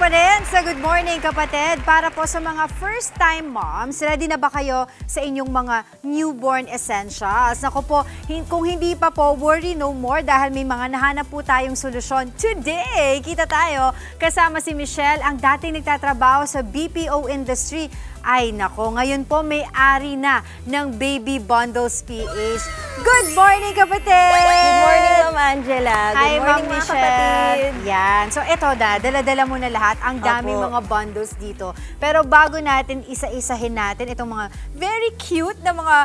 pa rin sa Good Morning Kapatid. Para po sa mga first-time moms, ready na ba kayo sa inyong mga newborn essentials? Naku po, kung hindi pa po, worry no more dahil may mga nahanap po tayong solusyon. Today, kita tayo kasama si Michelle, ang dating nagtatrabaho sa BPO industry. Ay nako, ngayon po may-ari na ng Baby Bundles PH. Good morning, kapatid! Good morning, Ma'am Angela. Hi, Good morning, Ma'am mga Michelle. kapatid. Yan. So, eto na, dala-dala mo na lahat. Ang daming Opo. mga bundles dito. Pero bago natin isa-isahin natin itong mga very cute na mga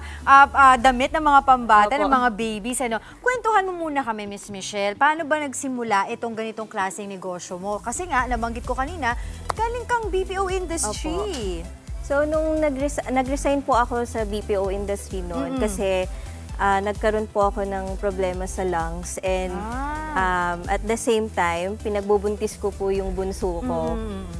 damit ng mga pambata, Opo. ng mga babies. Ano, kwentuhan mo muna kami, Miss Michelle. Paano ba nagsimula itong ganitong klaseng negosyo mo? Kasi nga, nabanggit ko kanina, galing kang BPO industry. So, nung nag-resign po ako sa BPO industry noon, kasi nagkaroon po ako ng problema sa lungs and at the same time, pinagbubuntis ko po yung bunso ko.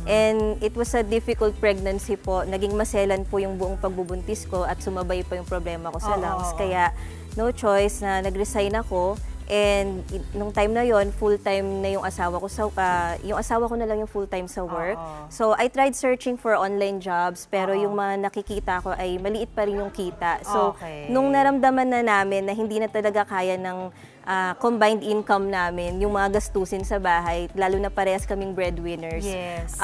And it was a difficult pregnancy po. Naging maselan po yung buong pagbubuntis ko at sumabay pa yung problema ko sa lungs. Kaya no choice na nag-resign ako. And nung time na yon, full-time na yung asawa ko yung asawa ko na lang yung full-time sa work. So I tried searching for online jobs, pero yung mga nakikita ko ay maliit pa rin yung kita. So nung naramdaman na namin na hindi na talaga kaya ng combined income namin, yung mga gastusin sa bahay, lalo na parehas kaming breadwinners. Yes.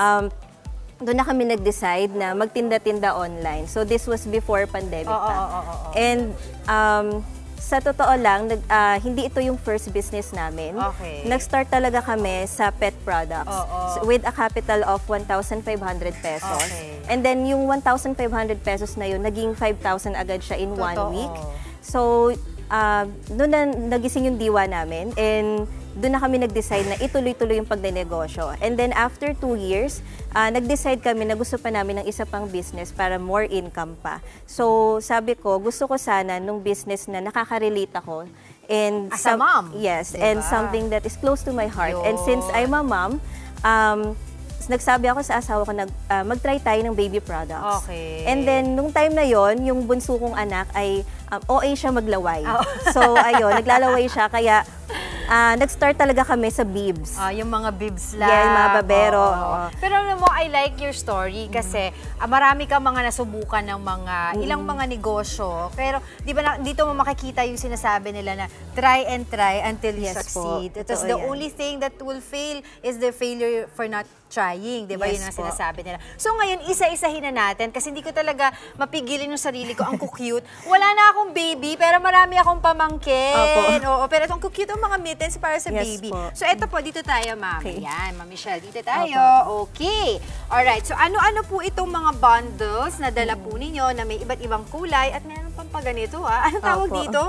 Doon na kami nag-decide na magtinda-tinda online. So this was before pandemic pa. And sa totoo lang, hindi ito yung first business namin. Nag-start talaga kami sa pet products with a capital of 1,500 pesos. And then yung 1,500 pesos na yun, naging 5,000 agad siya in 1 week. So, doon na nagising yung diwa namin and doon na kami nag-decide na ituloy-tuloy yung pagnenegosyo. And then after 2 years, nag-decide kami na gusto pa namin ng isa pang business para more income pa. So sabi ko, gusto ko sana nung business na nakaka-relate ako. And as a mom? Yes, diba? and something that is close to my heart. And since I'm a mom, nagsabi ako sa asawa ko na mag-try tayo ng baby products. And then, nung time na yon, yung bunso kong anak ay OA siya maglaway. So, ayun, naglalaway siya. Kaya, nag-start talaga kami sa bibs. Yung mga bibs lang. Yeah, mga babero. Pero alam mo, I like your story kasi marami kang mga nasubukan ng mga ilang mga negosyo. Pero di ba dito mo makikita yung sinasabi nila na try and try until you succeed. It is the only thing that will fail is the failure for not trying. Di ba yun ang sinasabi nila. So ngayon, isa-isahin na natin kasi hindi ko talaga mapigilin yung sarili ko. Ang cute. Wala na akong baby pero marami akong pamangkin. Oo, pero itong cute ang mga mittens para sa baby. So eto po, dito tayo, ma'am. Yan, Ma'am Michelle, dito tayo. Okay. Alright, so ano-ano po itong mga bundles na dala po ninyo na may iba't ibang kulay at meron pang paganito, Anong tawag dito?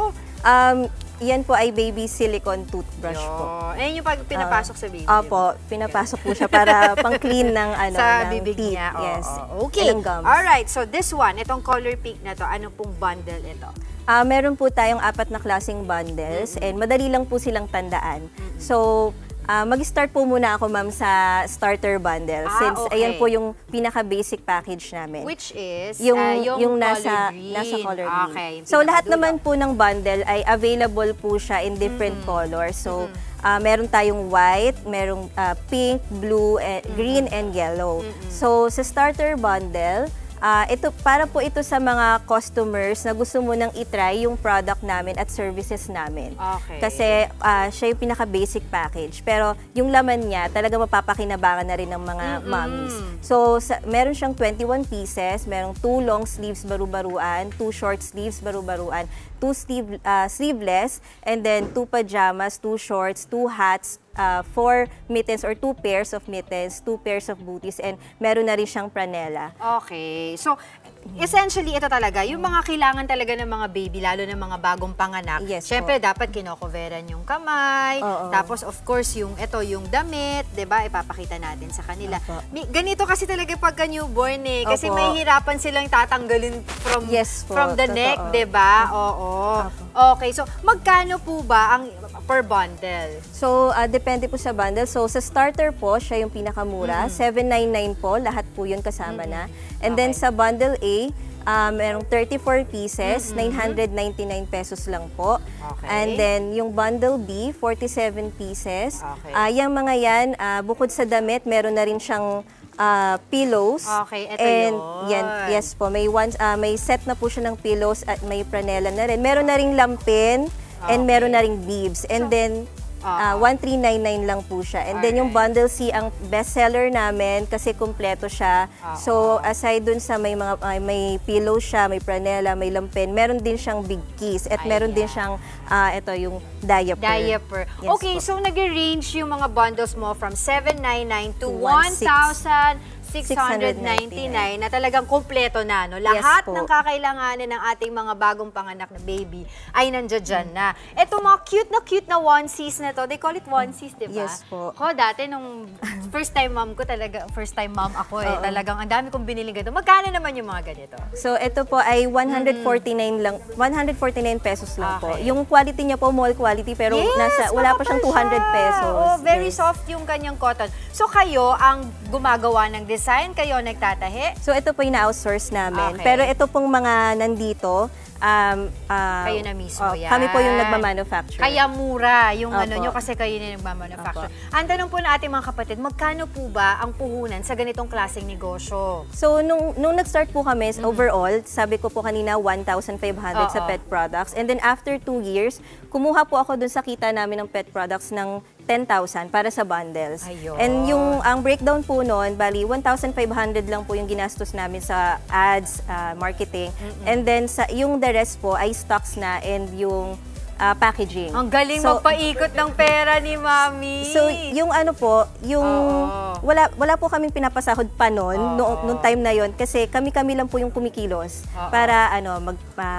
Yan po ay baby silicone toothbrush po. Ayan yung pinapasok sa baby. Opo, pinapasok po siya para pang-clean ng sa ng bibig teeth. niya. Yes. Okay. And gums. Alright, so this one, itong color pink na to, ano pong bundle ito? Meron po tayong 4 na klaseng bundles and madali lang po silang tandaan. So, mag-start po muna ako, ma'am, sa starter bundle since ayan po yung pinaka-basic package namin. Which is yung nasa color green. Okay, so, lahat naman po ng bundle ay available po siya in different colors. So, meron tayong white, merong pink, blue, green, and yellow. So, sa starter bundle, para po ito sa mga customers na gusto mo nang itry yung product namin at services namin. Kasi siya yung pinaka-basic package. Pero yung laman niya, talaga mapapakinabangan na rin ng mga mommies. So, meron siyang 21 pieces, merong 2 long sleeves baru-baruan, 2 short sleeves baru-baruan, 2 sleeveless, and then 2 pajamas, 2 shorts, 2 hats, 4 mittens or 2 pairs of mittens, 2 pairs of booties, and meron na rin siyang franela. Okay. So, essentially, ito talaga, yung mga kailangan talaga ng mga baby, lalo ng mga bagong panganak. Siyempre, dapat kinocoveran yung kamay. Tapos, of course, yung damit, diba? Ipapakita natin sa kanila. Ganito kasi talaga pagka newborn kasi may hirapan silang tatanggalin from the neck, diba? Okay. So, magkano po ba ang per bundle? So, depende po sa bundle. So, sa starter po, siya yung pinakamura. 799 po, lahat po yun kasama na. And then sa bundle A, merong 34 pieces, 999 pesos lang po. Okay. And then, yung bundle B, 47 pieces. Okay. Yung mga yan, bukod sa damit, meron na rin siyang pillows. Okay, ito and yun. Yes po, may set na po siya ng pillows at may pranela na rin. Meron na ring lampin and meron na ring bibs. And then, 1399 lang po siya. And then yung bundle C ang bestseller namin kasi kumpleto siya. So aside dun sa may pillow siya, may pranela, may lampin, meron din siyang big keys at meron din siyang ito yung diaper. Yes Okay, po. so nag-range yung mga bundles mo from 799 to 1,699 na talagang kumpleto na, no? Lahat po. ng kakailanganin ng ating mga bagong panganak na baby ay nandiyan na. Etong mga cute na onesies na to, they call it onesies, di ba? Yes po. Ko dati nung first time mom ako talagang ang dami kong binili ganito. Magkano naman yung mga ganito? So ito po ay 149 lang, 149 pesos lang po. Okay. Yung quality niya po mall quality pero wala pa siyang 200 pesos. Oh, very Yes. soft yung kanyang cotton. So kayo ang gumagawa ng design, kayo nagtatahi? So ito po yung na-outsource namin. Okay. Pero ito pong mga nandito, Kayo na mismo yan. kami po yung nagmamanufacture. Kaya mura yung Opo. ano nyo kasi kayo na nagmamanufacture. Ang tanong po na ating mga kapatid, magkano po ba ang puhunan sa ganitong klaseng negosyo? So, nung nag-start po kami, overall, sabi ko po kanina, 1,500 sa pet products. And then after 2 years, kumuha po ako dun sa kita namin ng pet products ng 10,000 para sa bundles. Ayun. And ang breakdown po noon, bali 1,500 lang po yung ginastos namin sa ads, marketing. And then yung the rest po ay stocks na and yung packaging. Ang galing magpaikot ng pera ni Mami. So, yung ano po, wala po kaming pinapasahod pa noon, nung time na yon kasi kami lang po yung kumikilos para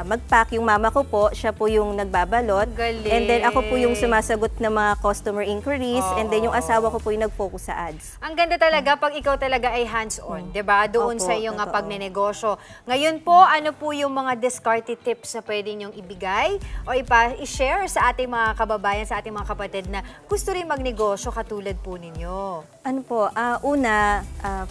mag-pack. Yung mama ko po, siya po yung nagbabalot. Galing. And then ako po yung sumasagot ng mga customer inquiries and then yung asawa ko po yung nag-focus sa ads. Ang ganda talaga pag ikaw talaga ay hands-on, 'di ba? Doon Opo, sa iyong totoo. pagnenegosyo. Ngayon po, ano po yung mga discarded tips na pwede niyong ibigay o i-share sa ating mga kababayan, sa ating mga kapatid na gusto rin magnegosyo katulad po ninyo? Ano po,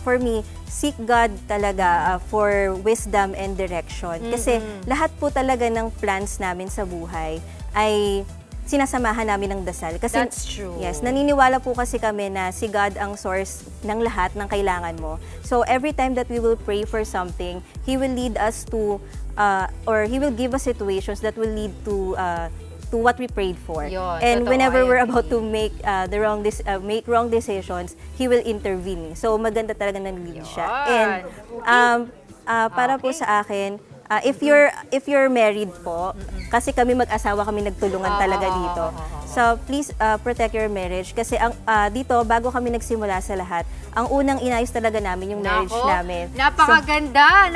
for me, seek God talaga for wisdom and direction. Kasi lahat po talaga ng plans namin sa buhay ay sinasamahan namin ng dasal. Kasi, That's true. Yes, naniniwala po kasi kami na si God ang source ng lahat ng kailangan mo. So every time that we will pray for something, He will lead us to, or He will give us situations that will lead to what we prayed for. Yun, And totoo, whenever I we're agree. about to make make wrong decisions, He will intervene. So maganda talaga nag-lead siya. And para po sa akin, if you're married po, kasi kami mag-asawa kami nagtulungan talaga dito. So please protect your marriage kasi dito bago kami nagsimula sa lahat, ang unang inayos talaga namin yung marriage namin. Napakaganda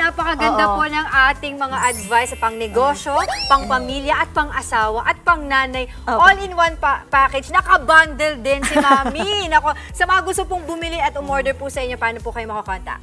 po ng ating mga advice sa pang-negosyo, pang-pamilya at pang-asawa at pang-nanay. All-in-one package. Naka-bundle din si Mami. Nako, sa mga gusto pong bumili at umorder po sa inyo, paano po kayo makakontak?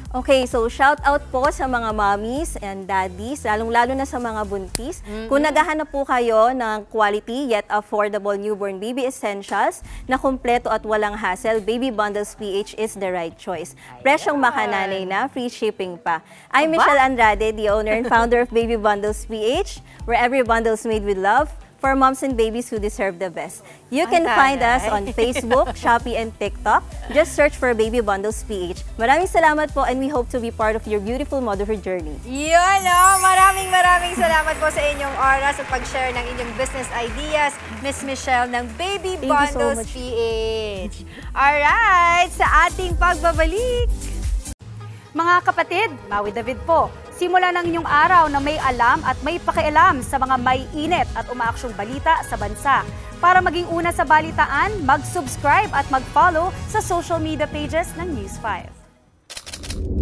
Okay, so shout out po sa mga mommies and daddies, lalong-lalo na sa mga buntis. Kung naghahanap po kayo ng quality yet affordable newborn baby essentials na kumpleto at walang hassle, Baby Bundles PH is the right choice. Presyong makananay na, free shipping pa. I'm Michelle Andrade, the owner and founder of Baby Bundles PH, where every bundle is made with love for moms and babies who deserve the best. You can find us on Facebook, Shopee, and TikTok. Just search for Baby Bundles PH. Maraming salamat po and we hope to be part of your beautiful motherhood journey. Yan maraming salamat po sa inyong oras at pag-share ng inyong business ideas, Miss Michelle ng Baby Thank you so Bundles much. PH. Alright, sa ating pagbabalik. Mga kapatid, Maui David po. Simula ng inyong araw na may alam at may pakialam sa mga may init at umaaksyong balita sa bansa. Para maging una sa balitaan, mag-subscribe at mag-follow sa social media pages ng News 5.